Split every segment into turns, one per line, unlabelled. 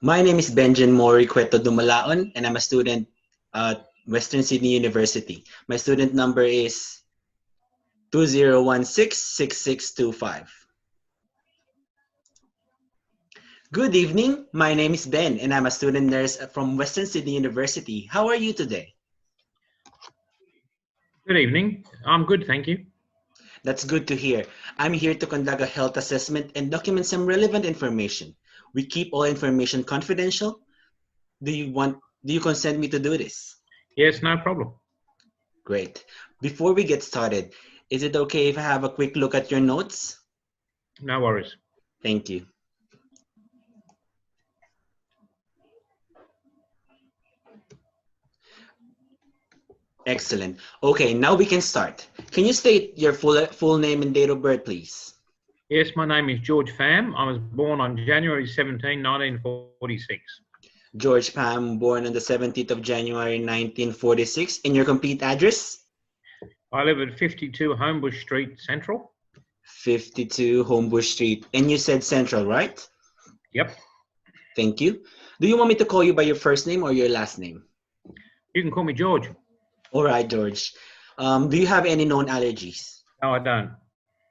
My name is BENJEAN DOMALAON, and I'm a student at Western Sydney University. My student number is 20166625. Good evening. My name is Ben, and I'm a student nurse from Western Sydney University. How are you today?
Good evening. I'm good, thank you.
That's good to hear. I'm here to conduct a health assessment and document some relevant information. We keep all information confidential. Do you consent me to do this?
Yes, no problem.
Great. Before we get started, is it okay if I have a quick look at your notes?
No worries.
Thank you. Excellent. Okay, now we can start. Can you state your full name and date of birth, please?
Yes, my name is George Pham. I was born on January 17, 1946.
George Pham, born on the 17th of January, 1946. And your complete address?
I live at 52 Homebush Street, Central.
52 Homebush Street. And you said Central, right?
Yep.
Thank you. Do you want me to call you by your first name or your last name?
You can call me George.
All right, George. Do you have any known allergies?
No, I don't.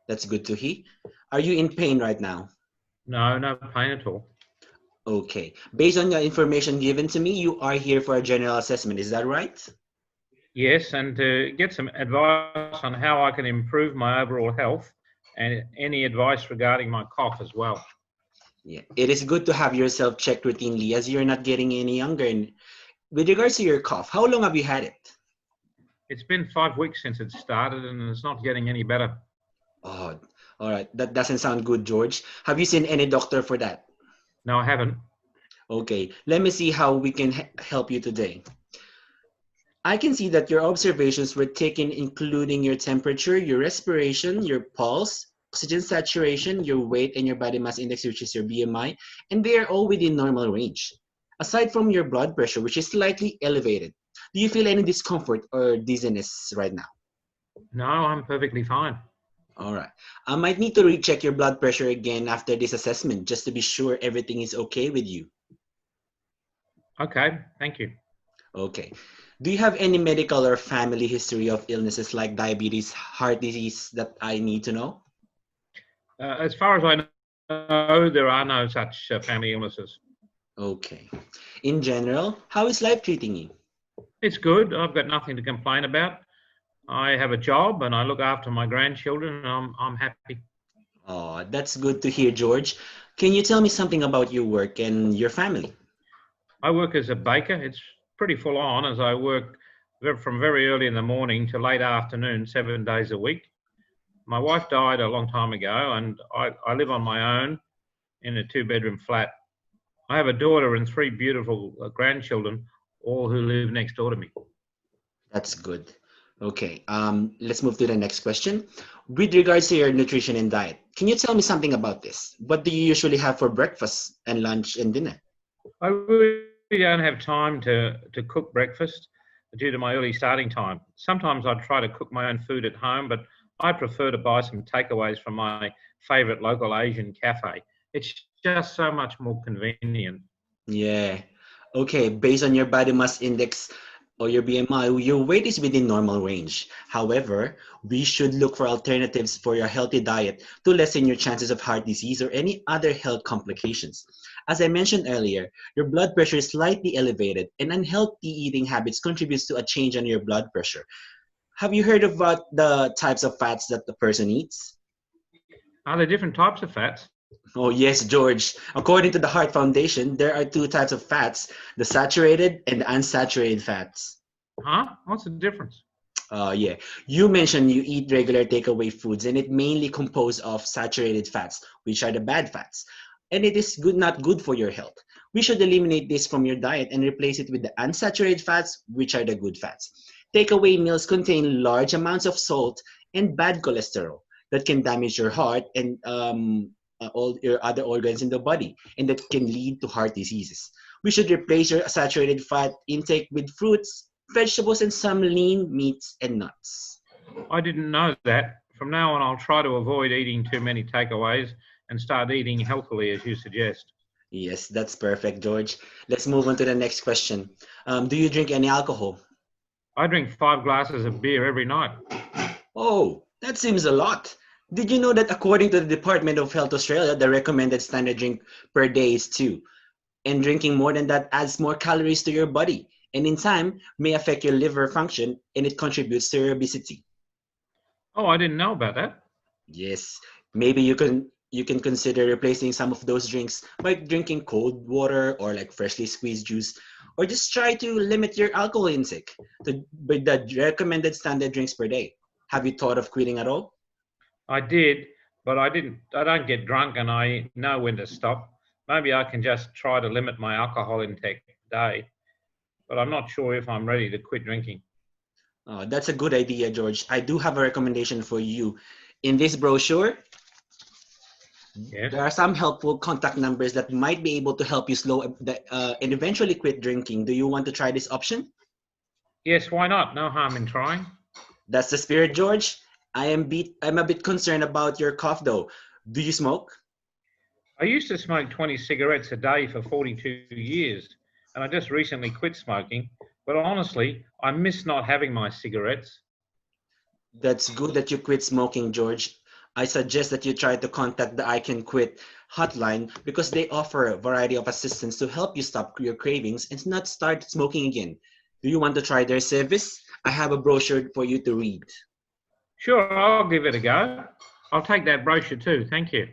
That's good to hear. Are you in pain right now?
No, no pain at all.
Okay. Based on the information given to me, you are here for a general assessment. Is that right?
Yes, and to get some advice on how I can improve my overall health and any advice regarding my cough as well.
Yeah. It is good to have yourself checked routinely as you're not getting any younger. And with regards to your cough, how long have you had it?
It's been 5 weeks since it started and it's not getting any better.
Oh, all right. That doesn't sound good, George. Have you seen any doctor for that?
No, I haven't.
Okay. Let me see how we can help you today. I can see that your observations were taken including your temperature, your respiration, your pulse, oxygen saturation, your weight, and your body mass index, which is your BMI, and they are all within normal range. Aside from your blood pressure, which is slightly elevated, do you feel any discomfort or dizziness right now?
No, I'm perfectly fine.
All right. I might need to recheck your blood pressure again after this assessment just to be sure everything is okay with you.
Okay, thank you.
Okay. Do you have any medical or family history of illnesses like diabetes, heart disease that I need to know?
As far as I know, there are no such family illnesses.
Okay. In general, how is life treating you?
It's good. I've got nothing to complain about. I have a job and I look after my grandchildren and I'm happy.
Oh, that's good to hear, George. Can you tell me something about your work and your family?
I work as a baker. It's pretty full on as I work from very early in the morning to late afternoon, 7 days a week. My wife died a long time ago and I live on my own in a 2-bedroom flat. I have a daughter and 3 beautiful grandchildren, all who live next door to me.
That's good. Okay, let's move to the next question. With regards to your nutrition and diet, can you tell me something about this? What do you usually have for breakfast and lunch and dinner?
I really don't have time to cook breakfast due to my early starting time. Sometimes I try to cook my own food at home, but I prefer to buy some takeaways from my favourite local Asian cafe. It's just so much more convenient.
Yeah. Okay, based on your body mass index or your BMI, your weight is within normal range. However, we should look for alternatives for your healthy diet to lessen your chances of heart disease or any other health complications. As I mentioned earlier, your blood pressure is slightly elevated and unhealthy eating habits contributes to a change on your blood pressure. Have you heard about the types of fats that the person eats?
Are there different types of fats?
Oh, yes, George. According to the Heart Foundation, there are 2 types of fats, the saturated and the unsaturated fats.
Huh? What's the difference?
Yeah. You mentioned you eat regular takeaway foods and it mainly composed of saturated fats, which are the bad fats. And it is not good for your health. We should eliminate this from your diet and replace it with the unsaturated fats, which are the good fats. Takeaway meals contain large amounts of salt and bad cholesterol that can damage your heart and all your other organs in the body, and that can lead to heart diseases. We should replace your saturated fat intake with fruits, vegetables, and some lean meats and nuts.
I didn't know that. From now on, I'll try to avoid eating too many takeaways and start eating healthily as you suggest.
Yes, that's perfect, George. Let's move on to the next question. Do you drink any alcohol?
I drink 5 glasses of beer every night.
Oh, that seems a lot. Did you know that according to the Department of Health Australia, the recommended standard drink per day is 2? And drinking more than that adds more calories to your body, and in time may affect your liver function, and it contributes to your obesity.
Oh, I didn't know about that.
Yes, maybe you can consider replacing some of those drinks by drinking cold water or like freshly squeezed juice, or just try to limit your alcohol intake to with the recommended standard drinks per day. Have you thought of quitting at all?
I did, but I didn't. I don't get drunk, and I know when to stop. Maybe I can just try to limit my alcohol intake today, but I'm not sure if I'm ready to quit drinking.
That's a good idea, George. I do have a recommendation for you. In this brochure,
Yes.
there are some helpful contact numbers that might be able to help you and eventually quit drinking. Do you want to try this option?
Yes, why not? No harm in trying.
That's the spirit, George. I'm a bit concerned about your cough though. Do you smoke?
I used to smoke 20 cigarettes a day for 42 years, and I just recently quit smoking. But honestly, I miss not having my cigarettes.
That's good that you quit smoking, George. I suggest that you try to contact the I Can Quit hotline because they offer a variety of assistance to help you stop your cravings and not start smoking again. Do you want to try their service? I have a brochure for you to read.
Sure, I'll give it a go. I'll take that brochure too. Thank you.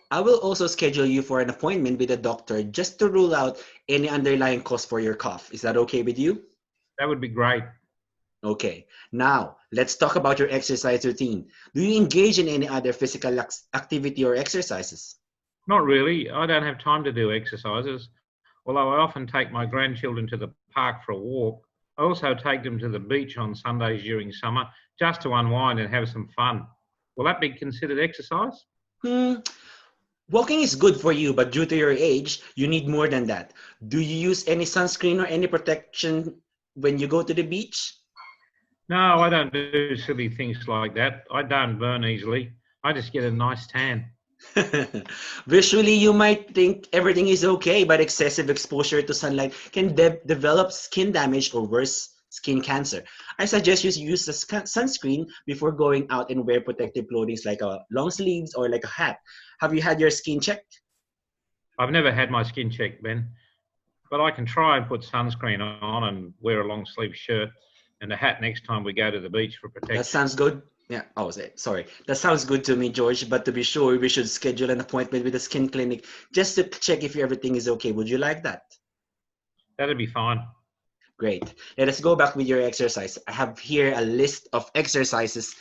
I will also schedule you for an appointment with a doctor just to rule out any underlying cause for your cough. Is that okay with you?
That would be great.
Okay, now let's talk about your exercise routine. Do you engage in any other physical activity or exercises?
Not really. I don't have time to do exercises, although I often take my grandchildren to the park for a walk. I also take them to the beach on Sundays during summer just to unwind and have some fun. Will that be considered exercise?
Hmm, walking is good for you, but due to your age, you need more than that. Do you use any sunscreen or any protection when you go to the beach?
No, I don't do silly things like that. I don't burn easily. I just get a nice tan.
Visually, you might think everything is okay, but excessive exposure to sunlight can develop skin damage or worse, skin cancer. I suggest you use a sunscreen before going out and wear protective clothing like a long sleeves or like a hat. Have you had your skin checked?
I've never had my skin checked, Ben, but I can try and put sunscreen on and wear a long sleeve shirt and a hat next time we go to the beach for
That
protection.
sounds good. Yeah, oh, sorry. That sounds good to me, George. But to be sure, we should schedule an appointment with the skin clinic just to check if everything is okay. Would you like that?
That'd be fine.
Great. Let us go back with your exercise. I have here a list of exercises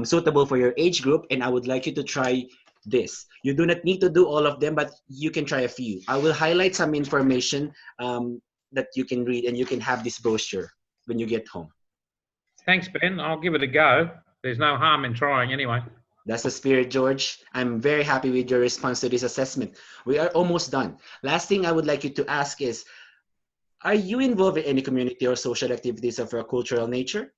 suitable for your age group, and I would like you to try this. You do not need to do all of them, but you can try a few. I will highlight some information that you can read, and you can have this brochure when you get home.
Thanks, Ben. I'll give it a go. There's no harm in trying anyway.
That's the spirit, George. I'm very happy with your response to this assessment. We are almost done. Last thing I would like you to ask is, are you involved in any community or social activities of a cultural nature?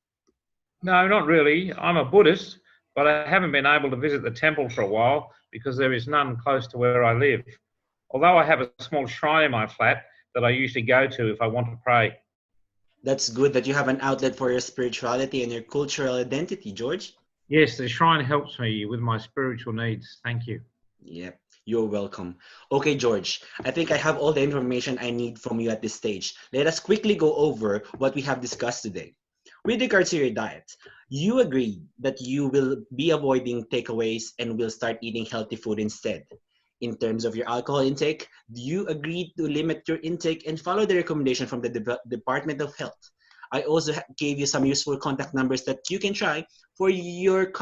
No, not really. I'm a Buddhist, but I haven't been able to visit the temple for a while because there is none close to where I live. Although I have a small shrine in my flat that I usually go to if I want to pray.
That's good that you have an outlet for your spirituality and your cultural identity, George.
Yes, the shrine helps me with my spiritual needs. Thank you.
Yeah, you're welcome. Okay, George, I think I have all the information I need from you at this stage. Let us quickly go over what we have discussed today. With regards to your diet, you agreed that you will be avoiding takeaways and will start eating healthy food instead. In terms of your alcohol intake, do you agree to limit your intake and follow the recommendation from the Department of Health? I also gave you some useful contact numbers that you can try for your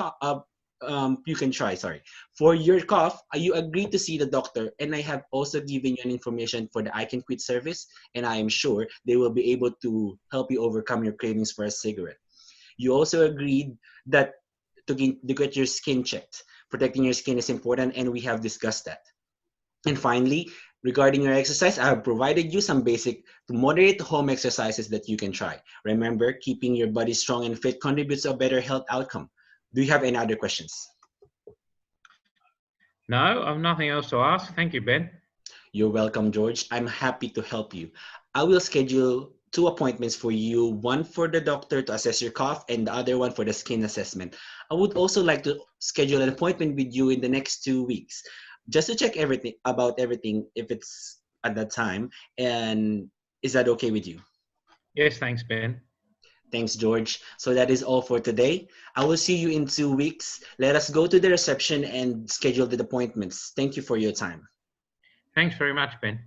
for your cough. You agree to see the doctor, and I have also given you an information for the I Can Quit service, and I am sure they will be able to help you overcome your cravings for a cigarette. You also agreed that to get your skin checked. Protecting your skin is important, and we have discussed that. And finally, regarding your exercise, I have provided you some basic to moderate home exercises that you can try. Remember, keeping your body strong and fit contributes to a better health outcome. Do you have any other questions?
No, I've nothing else to ask. Thank you, Ben.
You're welcome, George. I'm happy to help you. I will schedule two appointments for you, one for the doctor to assess your cough and the other one for the skin assessment. I would also like to schedule an appointment with you in the next 2 weeks just to check everything if it's at that time. And is that okay with you?
Yes, thanks, Ben.
Thanks, George. So that is all for today. I will see you in 2 weeks. Let us go to the reception and schedule the appointments. Thank you for your time.
Thanks very much, Ben.